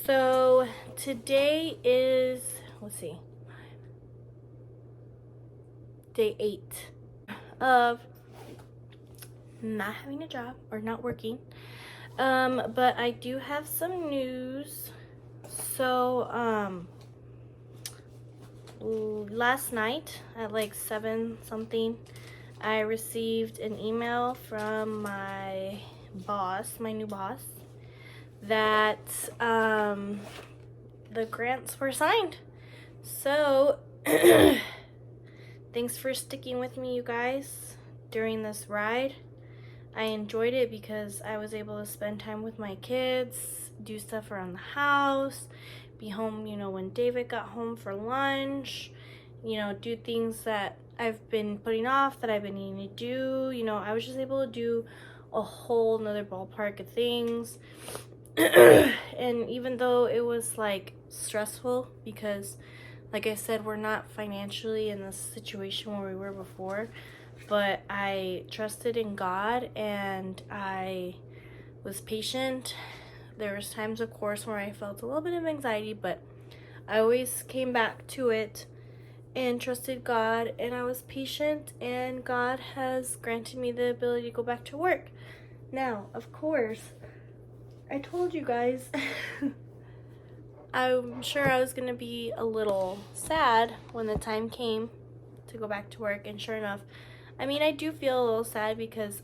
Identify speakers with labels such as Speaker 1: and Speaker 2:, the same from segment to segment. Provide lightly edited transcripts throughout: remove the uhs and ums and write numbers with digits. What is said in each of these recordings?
Speaker 1: So today is, let's see, day 8 of not having a job or not working. But I do have some news. So, last night at like 7 something, I received an email from my boss, my new boss, that the grants were signed. So thanks for sticking with me, you guys, during this ride. I enjoyed it because I was able to spend time with my kids, do stuff around the house, be home, when David got home for lunch, do things that I've been putting off, that I've been needing to do. I was just able to do a whole nother ballpark of things. And even though it was like stressful because, like I said, we're not financially in the situation where we were before, but I trusted in God and I was patient. There was times, of course, where I felt a little bit of anxiety, but I always came back to it and trusted God, and I was patient, and God has granted me the ability to go back to work. Now, of course, I told you guys I'm sure I was gonna be a little sad when the time came to go back to work, and sure enough, I do feel a little sad because,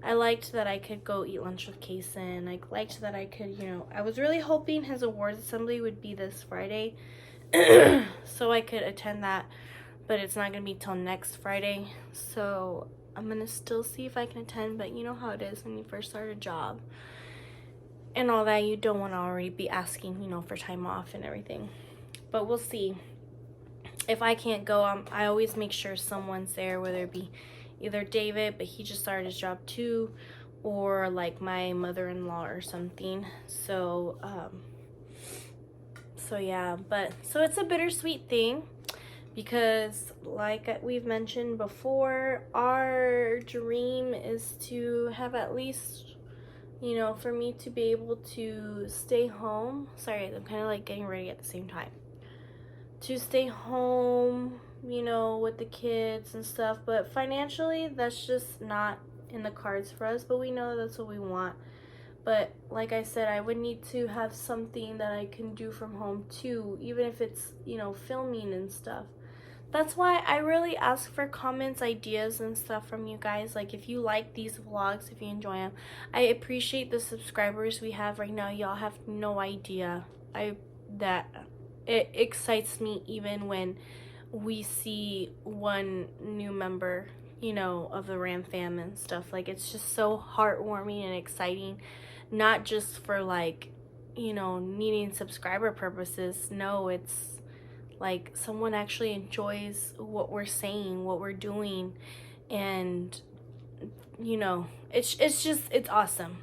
Speaker 1: I liked that I could go eat lunch with Kason. I liked that I could, I was really hoping his awards assembly would be this Friday so I could attend that, but it's not gonna be till next Friday, so I'm gonna still see if I can attend. But you know how it is when you first start a job and all that, you don't want to already be asking, for time off and everything. But we'll see. If I can't go, I always make sure someone's there, whether it be either David, but he just started his job too, or like my mother-in-law or something. So, yeah, so it's a bittersweet thing because, like we've mentioned before, our dream is to have at least, for me to be able to stay home. Sorry, I'm kind of like getting ready at the same time. To stay home, with the kids and stuff. But financially, that's just not in the cards for us. But we know that's what we want. But like I said, I would need to have something that I can do from home too, even if it's, filming and stuff. That's why I really ask for comments, ideas, and stuff from you guys. Like, if you like these vlogs, if you enjoy them. I appreciate the subscribers we have right now. Y'all have no idea. It excites me even when we see one new member, of the Ram fam and stuff. Like, it's just so heartwarming and exciting. Not just for, like, needing subscriber purposes. No, it's like someone actually enjoys what we're saying, what we're doing, and it's awesome.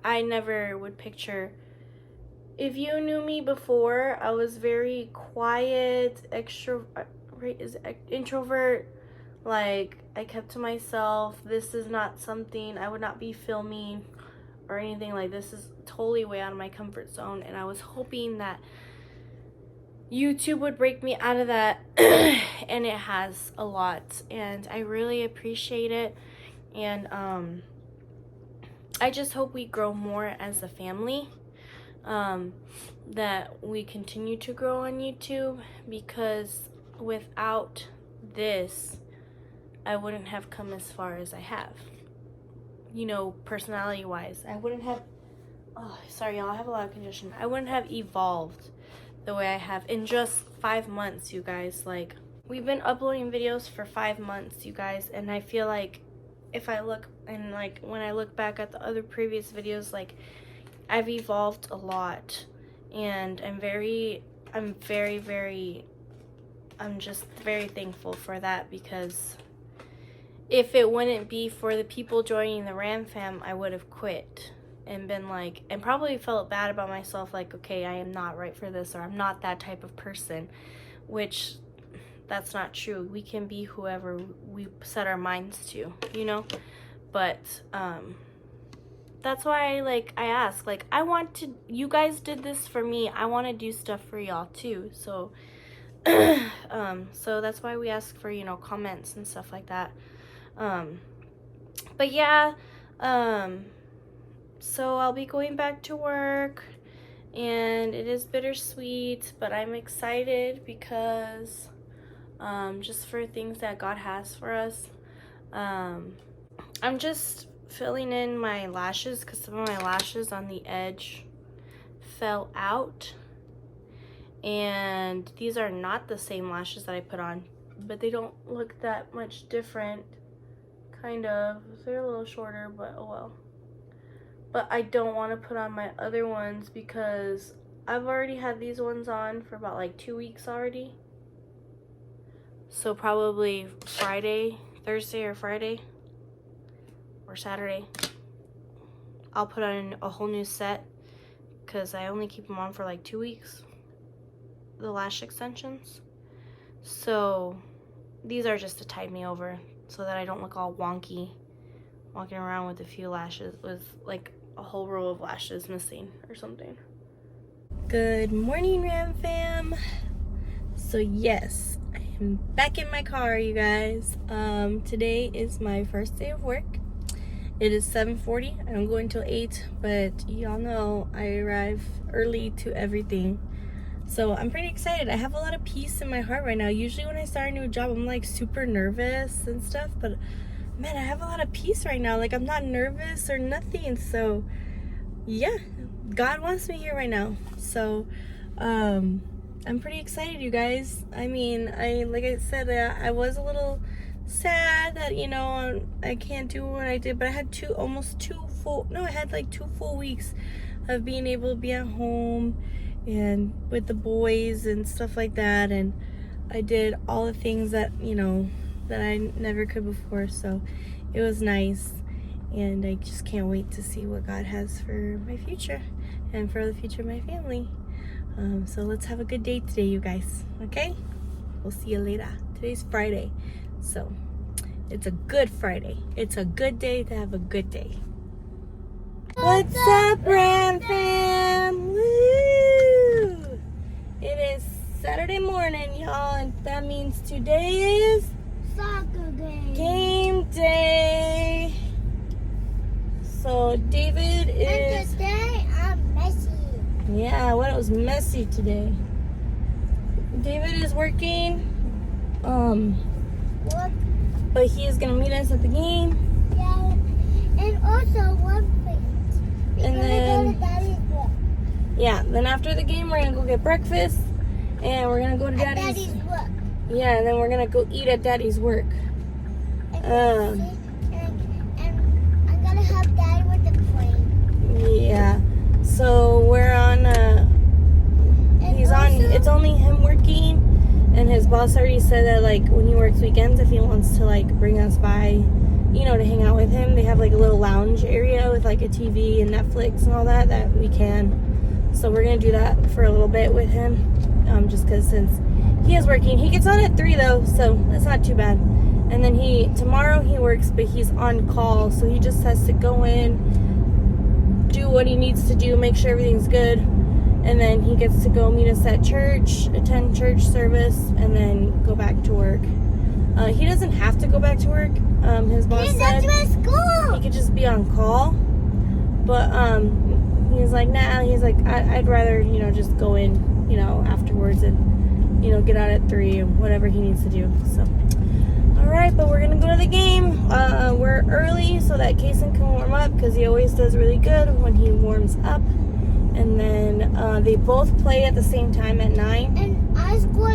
Speaker 1: I never would picture, if you knew me before, I was very quiet, introvert. Like, I kept to myself. This is not something I would not be filming or anything. Like, this is totally way out of my comfort zone, and I was hoping that YouTube would break me out of that and it has a lot, and I really appreciate it. And I just hope we grow more as a family, that we continue to grow on YouTube, because without this I wouldn't have come as far as I have, personality wise. I wouldn't have, oh sorry y'all, I have a lot of congestion. I wouldn't have evolved the way I have in just 5 months, you guys. Like, we've been uploading videos for 5 months, you guys, and I feel like if I look, and like when I look back at the other previous videos, like, I've evolved a lot, and I'm just very thankful for that, because if it wouldn't be for the people joining the Ram fam, I would have quit and been like, and probably felt bad about myself, like, okay, I am not right for this, or I'm not that type of person, which that's not true. We can be whoever we set our minds to, but that's why I ask, I want to, you guys did this for me, I want to do stuff for y'all too. So so that's why we ask for, comments and stuff like that. But yeah, so I'll be going back to work, and it is bittersweet, but I'm excited because just for things that God has for us. I'm just filling in my lashes because some of my lashes on the edge fell out, and these are not the same lashes that I put on, but they don't look that much different. Kind of, they're a little shorter, but oh well. But I don't want to put on my other ones because I've already had these ones on for about 2 weeks already. So probably Thursday or Friday or Saturday, I'll put on a whole new set because I only keep them on for 2 weeks, the lash extensions. So these are just to tide me over so that I don't look all wonky walking around with a few lashes, with a whole row of lashes missing or something. Good morning, Ram fam. So yes, I am back in my car, you guys. Today is my first day of work. It is 7:40. I don't go until 8, but y'all know I arrive early to everything. So I'm pretty excited. I have a lot of peace in my heart right now. Usually when I start a new job, I'm super nervous and stuff, but man, I have a lot of peace right now. I'm not nervous or nothing. So yeah, God wants me here right now. So I'm pretty excited, you guys. I mean, like I said, I was a little sad that I can't do what I did, but I had 2 full weeks of being able to be at home and with the boys and stuff like that, and I did all the things that that I never could before. So it was nice, and I just can't wait to see what God has for my future and for the future of my family. So let's have a good day today, you guys. Okay, we'll see you later. Today's Friday, so it's a good Friday. It's a good day to have a good day. What's up, Ram fam? Woo! It is Saturday morning, y'all, and that means today is
Speaker 2: soccer
Speaker 1: game day. So David is.
Speaker 2: And today I'm messy.
Speaker 1: Yeah, well, it was messy today. David is working.
Speaker 2: What?
Speaker 1: But he is gonna meet us at the game.
Speaker 2: Yeah. And also one thing.
Speaker 1: And then
Speaker 2: Go to Daddy's work.
Speaker 1: Yeah, then after the game we're gonna go get breakfast, and we're gonna go to Daddy's
Speaker 2: work.
Speaker 1: Yeah, and then we're gonna go eat at Daddy's work.
Speaker 2: And I'm gonna help Daddy with the plane.
Speaker 1: Yeah. So we're on. It's only him working, and his boss already said that when he works weekends, if he wants to bring us by, to hang out with him, they have a little lounge area with a TV and Netflix and all that we can. So we're gonna do that for a little bit with him, just because since he is working, he gets on at 3 though, so that's not too bad. And then tomorrow he works, but he's on call, so he just has to go in, do what he needs to do, make sure everything's good, and then he gets to go meet us at church, attend church service, and then go back to work. He doesn't have to go back to work. His boss said he could just be on call, but he's like, nah. He's like, I'd rather just go in afterwards and get out at 3 or whatever he needs to do. So alright, but we're gonna go to the game. We're early so that Kason can warm up, because he always does really good when he warms up. And then they both play at the same time at 9.
Speaker 2: And I score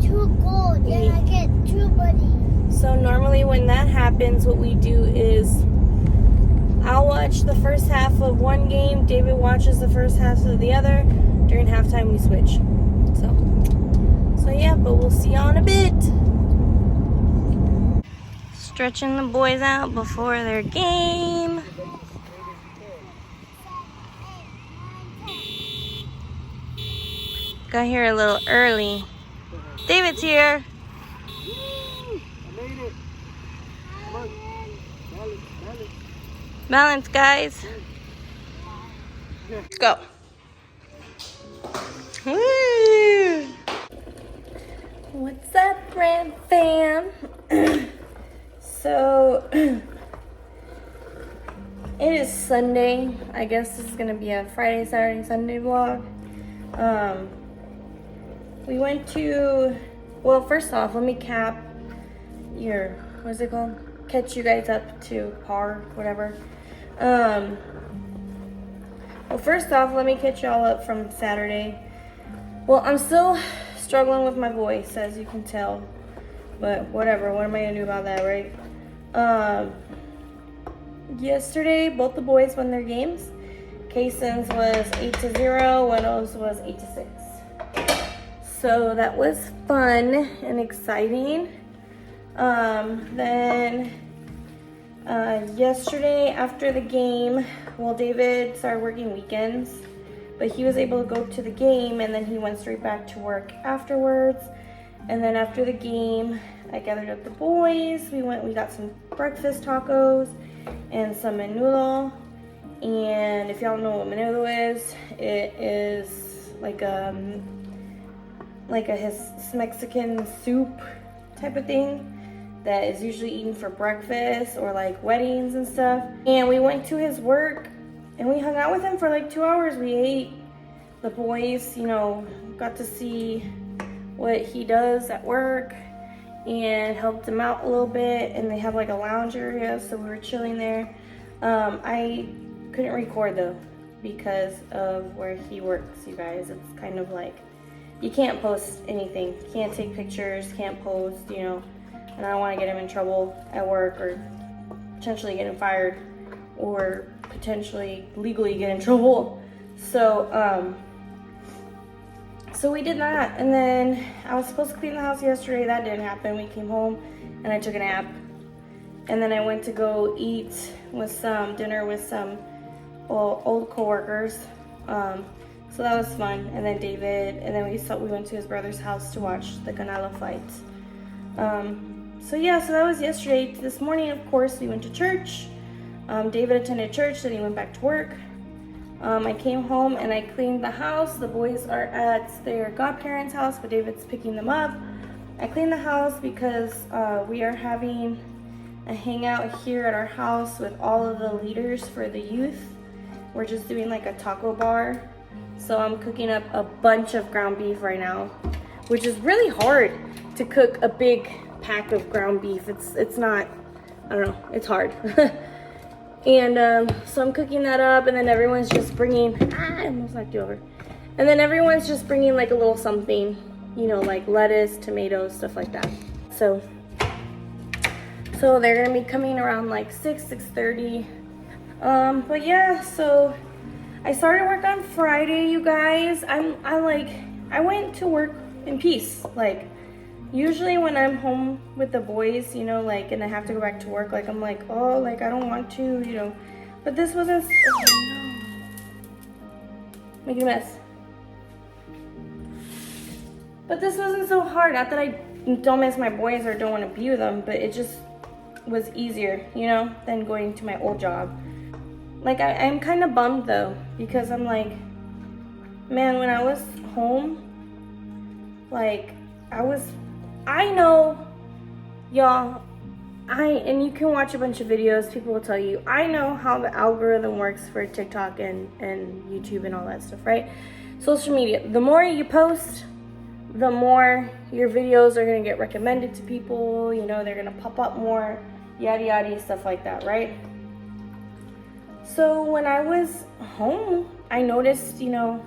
Speaker 2: 2 goals, and I get 2 buddies.
Speaker 1: So normally when that happens, what we do is I'll watch the first half of one game, David watches the first half of the other. During halftime we switch. So yeah, but we'll see y'all in a bit. Stretching the boys out before their game. Got here a little early. David's here.
Speaker 3: I made it. Come on. Balance.
Speaker 1: Balance, guys. Let's go. Woo! What's up, Red fam? So, it is Sunday. I guess this is gonna be a Friday, Saturday, Sunday vlog. We went to, well, first off, let me cap your, what's it called? Catch you guys up to par, whatever. Well, first off, let me catch y'all up from Saturday. Well, I'm still struggling with my voice, as you can tell, but whatever. What am I gonna do about that, right? Yesterday, both the boys won their games. Kason's was 8-0, Winnow's was 8-6. So that was fun and exciting. Then yesterday after the game, well, David started working weekends, but he was able to go to the game and then he went straight back to work afterwards. And then after the game, I gathered up the boys. We got some breakfast tacos and some menudo. And if y'all know what menudo is, it is like a his Mexican soup type of thing that is usually eaten for breakfast or like weddings and stuff. And we went to his work and we hung out with him for like 2 hours. We ate. The boys, you know, got to see what he does at work and helped him out a little bit. And they have like a lounge area, so we were chilling there. I couldn't record though because of where he works, you guys. It's kind of like you can't post anything, can't take pictures, can't post, you know, and I don't want to get him in trouble at work or potentially get him fired or potentially legally get in trouble. So, so we did that, and then I was supposed to clean the house yesterday. That didn't happen. We came home and I took a nap, and then I went to go eat with some dinner with some old coworkers. So that was fun. And then David, and then we went to his brother's house to watch the Canelo fight. So yeah, so that was yesterday. This morning, of course, we went to church. David attended church, then he went back to work. I came home and I cleaned the house. The boys are at their godparents' house, but David's picking them up. I cleaned the house because we are having a hangout here at our house with all of the leaders for the youth. We're just doing like a taco bar. So I'm cooking up a bunch of ground beef right now, which is really hard to cook a big pack of ground beef. It's not, I don't know, it's hard. And so I'm cooking that up, and then everyone's just bringing, I almost knocked you over. And then everyone's just bringing like a little something, you know, like lettuce, tomatoes, stuff like that. So they're gonna be coming around like 6:30. But yeah, so I started work on Friday, you guys. I went to work in peace. Like, usually when I'm home with the boys, you know, like, and I have to go back to work, like, I'm like, oh, like, I don't want to, you know. But this wasn't, oh, no. Making a mess. But this wasn't so hard. Not that I don't miss my boys or don't want to be with them, but it just was easier, you know, than going to my old job. Like, I'm kind of bummed, though, because I'm like, man, when I was home, like, I know, y'all, and you can watch a bunch of videos, people will tell you, I know how the algorithm works for TikTok and YouTube and all that stuff, right? Social media, the more you post, the more your videos are going to get recommended to people, you know, they're going to pop up more, yada yada, stuff like that, right? So when I was home, I noticed, you know,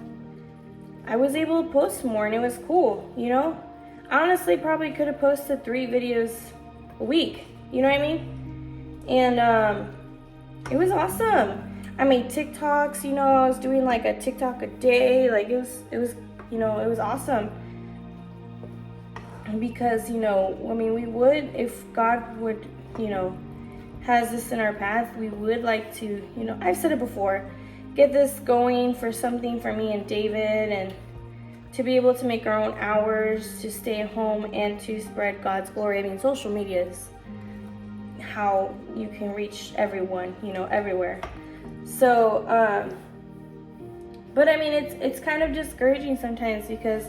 Speaker 1: I was able to post more and it was cool, you know? I honestly probably could have posted 3 videos a week, you know what I mean? And it was awesome. I made TikToks, you know, I was doing like a TikTok a day, like it was, you know, it was awesome. Because, you know, I mean, we would, if God would, you know, has this in our path, we would like to, you know, I've said it before, get this going for something for me and David, and to be able to make our own hours to stay at home and to spread God's glory. I mean, social media is how you can reach everyone, you know, everywhere. So But I mean, it's kind of discouraging sometimes because,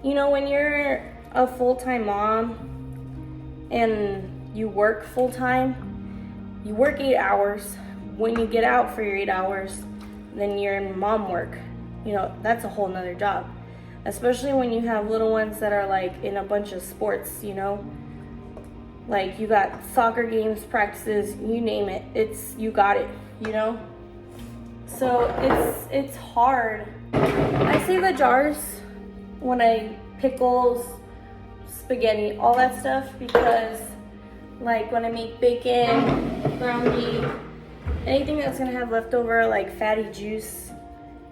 Speaker 1: you know, when you're a full-time mom and you work full-time, you work 8 hours. When you get out for your 8 hours, then you're in mom work. You know, that's a whole nother job. Especially when you have little ones that are like in a bunch of sports, you know. Like you got soccer games, practices, you name it. You got it, you know. So it's hard. I save the jars when I pickles, spaghetti, all that stuff, because like when I make bacon, ground beef, anything that's gonna have leftover like fatty juice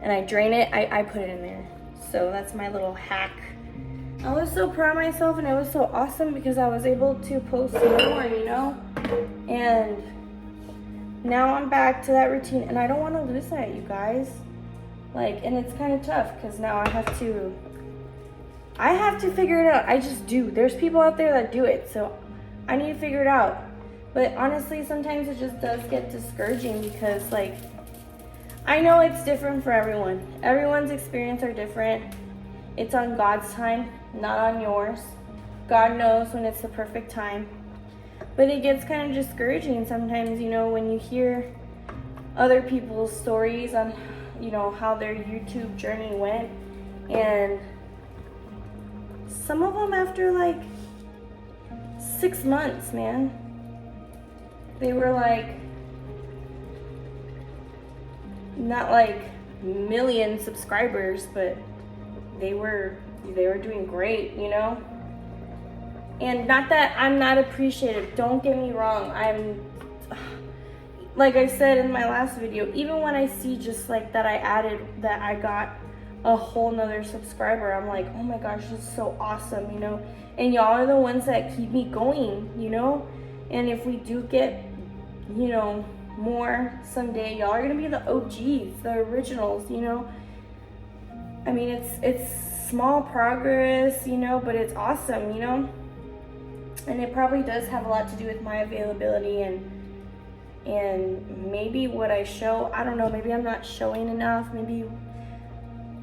Speaker 1: and I drain it, I put it in there. So that's my little hack. I was so proud of myself and it was so awesome because I was able to post more, you know? And now I'm back to that routine and I don't want to lose that, you guys. Like, and it's kind of tough because now I have to figure it out. I just do. There's people out there that do it, so I need to figure it out. But honestly, sometimes it just does get discouraging because, like, I know it's different for everyone. Everyone's experience are different. It's on God's time, not on yours. God knows when it's the perfect time. But it gets kind of discouraging sometimes, you know, when you hear other people's stories on, you know, how their YouTube journey went. And some of them after like 6 months, man, they were like, not like million subscribers, but they were doing great, you know. And not that I'm not appreciative, don't get me wrong. I'm, like I said in my last video, even when I see just like that I got a whole nother subscriber, I'm like, oh my gosh, this is so awesome, you know. And y'all are the ones that keep me going, you know. And if we do get, you know, more someday, y'all are gonna be the OGs, the originals, you know. I mean, it's small progress, you know, but it's awesome, you know. And it probably does have a lot to do with my availability and maybe what I show. I don't know, maybe I'm not showing enough, maybe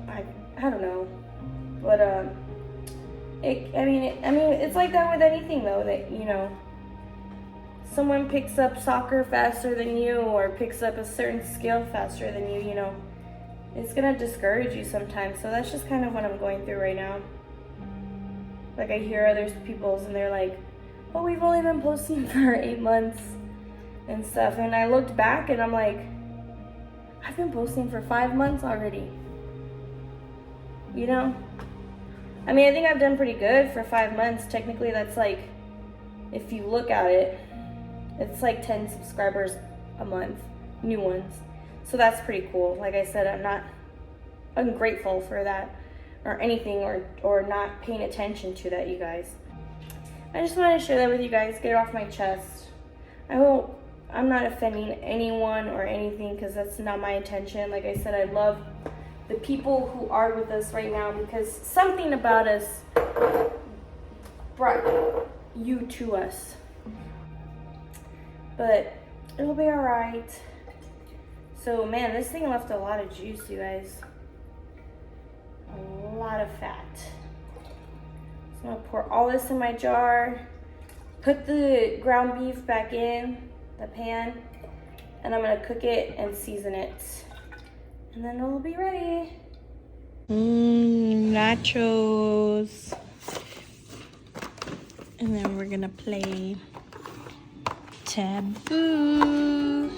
Speaker 1: I don't know. But I mean it's like that with anything though, that, you know, someone picks up soccer faster than you or picks up a certain skill faster than you know, it's gonna discourage you sometimes. So that's just kind of what I'm going through right now. Like I hear other people's and they're like, oh, we've only been posting for 8 months and stuff. And I looked back and I'm like, I've been posting for 5 months already. You know? I mean, I think I've done pretty good for 5 months. Technically, that's like, if you look at it, it's like 10 subscribers a month, new ones. So that's pretty cool. Like I said, I'm not ungrateful for that or anything, or not paying attention to that, you guys. I just wanted to share that with you guys, get it off my chest. I hope I'm not offending anyone or anything, because that's not my intention. Like I said, I love the people who are with us right now, because something about us brought you to us. But it'll be alright. So man, this thing left a lot of juice, you guys. A lot of fat. So I'm gonna pour all this in my jar, put the ground beef back in the pan, and I'm gonna cook it and season it. And then it'll be ready. Nachos. And then we're gonna play Taboo.